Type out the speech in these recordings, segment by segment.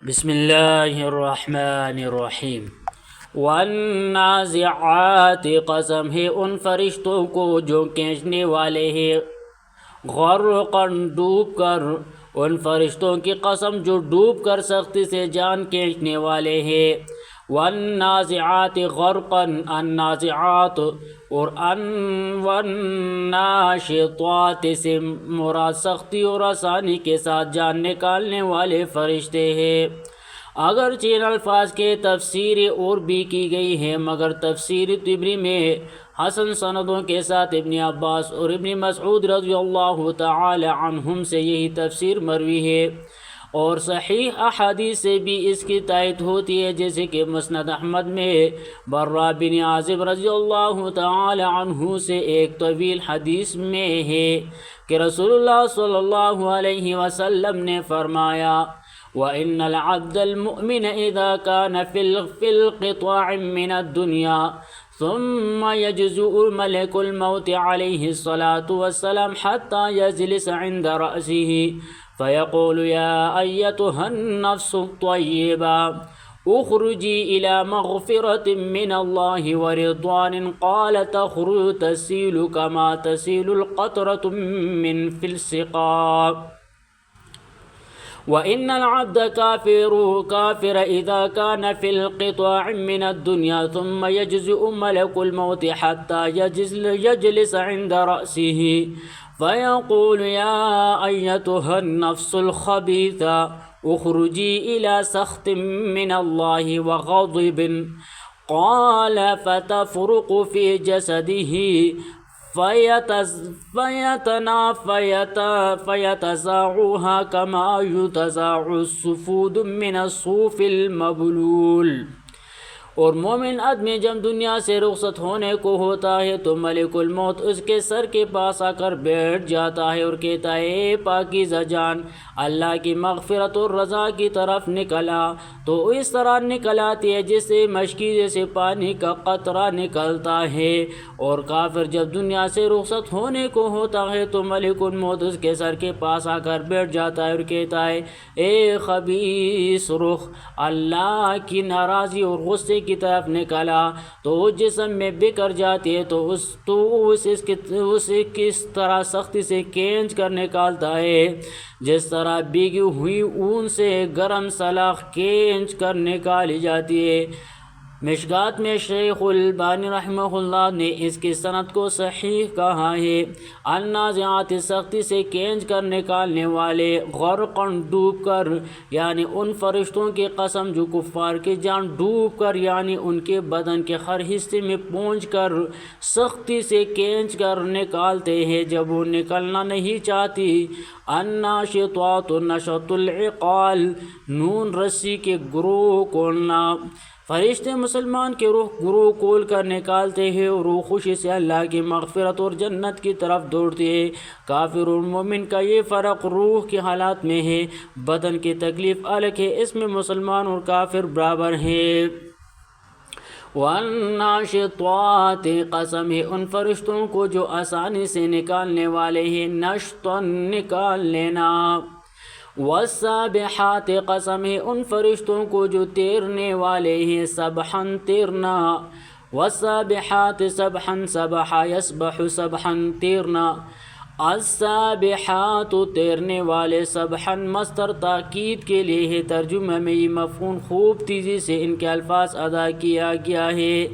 بسم اللہ الرحمن الرحیم۔ والنازعات قسم ہے ان فرشتوں کو جو کھینچنے والے ہیں، غرقاً ڈوب کر، ان فرشتوں کی قسم جو ڈوب کر سختی سے جان کھینچنے والے ہیں۔ والنازعات غرقاً، النازعات اور والناشطات سے مراد سختی اور آسانی کے ساتھ جان نکالنے والے فرشتے ہیں۔ اگرچہ ان الفاظ کے تفسیریں اور بھی کی گئی ہیں، مگر تفسیر طبری میں حسن سندوں کے ساتھ ابن عباس اور ابن مسعود رضی اللہ تعالی عنہم سے یہی تفسیر مروی ہے، اور صحیح احادیث سے بھی اس کی تائید ہوتی ہے، جیسے کہ مسند احمد میں برا بن عازب رضی اللہ تعالی عنہ سے ایک طویل حدیث میں ہے کہ رسول اللہ صلی اللہ علیہ وسلم نے فرمایا: وَإِنَّ الْعَبْدَ الْمُؤْمِنَ إِذَا كَانَ فِي الْقِطَاعِ مِنَ الدُّنْيَا ثُمَّ يَجْزُءُ مَلَكُ الْمَوْتِ عَلَيْهِ الصَّلَاةُ وَالسَّلَامُ حَتَّى يَجْلِسَ عِنْدَ رَأْسِهِ فَيَقُولُ يَا أَيَّتُهَا النَّفْسُ الطَّيِّبَةُ اخرجي إلى مغفرة من الله ورضوان قال تخرج تسيل كما تسيل القطرة من في السقاء. وإن العبد كافر إذا كان في القطاع من الدنيا ثم يجزئ ملك الموت حتى يجلس عند رأسه فيقول يا أيتها النفس الخبيثة اخرجي إلى سخط من الله وغضب قال فتفرق في جسده فيتزاعها كما يتزاع السفود من الصوف المبلول. اور مومن آدمی جب دنیا سے رخصت ہونے کو ہوتا ہے تو ملک الموت اس کے سر کے پاس آ کر بیٹھ جاتا ہے اور کہتا ہے: اے پاکیزہ جان، اللہ کی مغفرت اور رضا کی طرف نکلا، تو اس طرح نکل آتی ہے جیسے مشکیزے سے پانی کا قطرہ نکلتا ہے۔ اور کافر جب دنیا سے رخصت ہونے کو ہوتا ہے تو ملک الموت اس کے سر کے پاس آ کر بیٹھ جاتا ہے اور کہتا ہے: اے خبیث رخ، اللہ کی ناراضی اور غصے کی طرف نکلا، تو جسم میں بکھر جاتی ہے تو اسے کس طرح سختی سے کھینچ کر نکالتا ہے، جس طرح بھیگی ہوئی اون سے گرم سلاخ کھینچ کر نکالی جاتی ہے۔ مشکات میں شیخ البانی رحمہ اللہ نے اس کی سند کو صحیح کہا ہے۔ النازعات سختی سے کھینچ کر نکالنے والے، غرقاً ڈوب کر، یعنی ان فرشتوں کی قسم جو کفار کی جان ڈوب کر، یعنی ان کے بدن کے ہر حصے میں پہنچ کر سختی سے کھینچ کر نکالتے ہیں جب وہ نکلنا نہیں چاہتی۔ الناشطات نشط العقال، نون رسی کے گروہ کھولنا، فرشتے مسلمان کے روح گروہ کھول کر نکالتے ہیں اور روح خوشی سے اللہ کی مغفرت اور جنت کی طرف دوڑتے ہیں۔ کافر اور مومن کا یہ فرق روح کی حالات میں ہے، بدن کی تکلیف الگ ہے، اس میں مسلمان اور کافر برابر ہیں۔ والناشطات قسم ہے ان فرشتوں کو جو آسانی سے نکالنے والے ہیں، نشطاً نکال لینا۔ والسابحات قسم ہے ان فرشتوں کو جو تیرنے والے ہیں، سبحاً تیرنا۔ والسابحات سبحاً، سبح یسبح سبحاً تیرنا۔ السابحات تیرنے والے، سبحاً مصدر تاکید کے لیے ہے، ترجمہ میں یہ مفہوم خوب تیزی سے ان کے الفاظ ادا کیا گیا ہے۔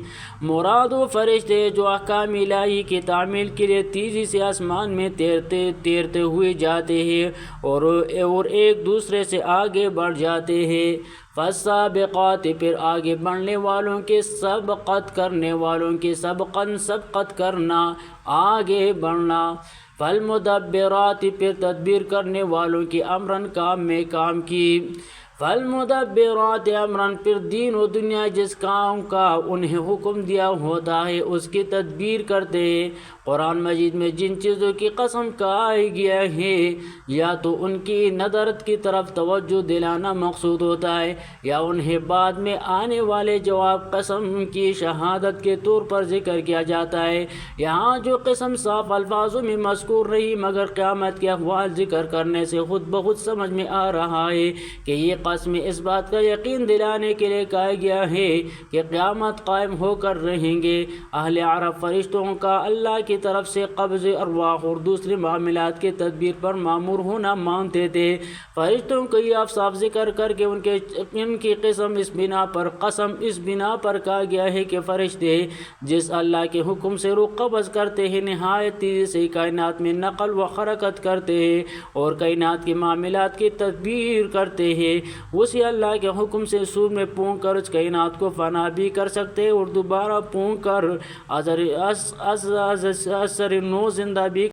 مراد وہ فرشتے جو احکام الہی کی تعمیل کے لیے تیزی سے آسمان میں تیرتے ہوئے جاتے ہیں اور ایک دوسرے سے آگے بڑھ جاتے ہیں۔ فالسابقات پھر آگے بڑھنے والوں کے، سبقت کرنے والوں کے، سبقاً سبقت کرنا، آگے بڑھنا۔ فالمدبرات پھر تدبیر کرنے والوں کی، امراً کام میں کام کی۔ فالمدبرات امراً پھر دین و دنیا جس کام کا انہیں حکم دیا ہوتا ہے اس کی تدبیر کرتے ہیں۔ قرآن مجید میں جن چیزوں کی قسم کہا گیا ہے، یا تو ان کی ندرت کی طرف توجہ دلانا مقصود ہوتا ہے، یا انہیں بعد میں آنے والے جواب قسم کی شہادت کے طور پر ذکر کیا جاتا ہے۔ یہاں جو قسم صاف الفاظوں میں مذکور رہی، مگر قیامت کے احوال ذکر کرنے سے خود بخود سمجھ میں آ رہا ہے کہ یہ بالاخص میں اس بات کا یقین دلانے کے لیے کہا گیا ہے کہ قیامت قائم ہو کر رہیں گے۔ اہل عرب فرشتوں کا اللہ کی طرف سے قبض ارواح اور دوسرے معاملات کے تدبیر پر مامور ہونا مانتے تھے۔ فرشتوں کو یہ صاف ذکر کر کے ان کی قسم اس بنا پر کہا گیا ہے کہ فرشتے جس اللہ کے حکم سے روح قبض کرتے ہیں نہایت تیزی سے کائنات میں نقل و حرکت کرتے ہیں اور کائنات کے معاملات کی تدبیر کرتے ہیں، اسی اللہ کے حکم سے سور میں پھونک کر اس کائنات کو فنا بھی کر سکتے اور دوبارہ پھونک کر اثر نو زندہ بھی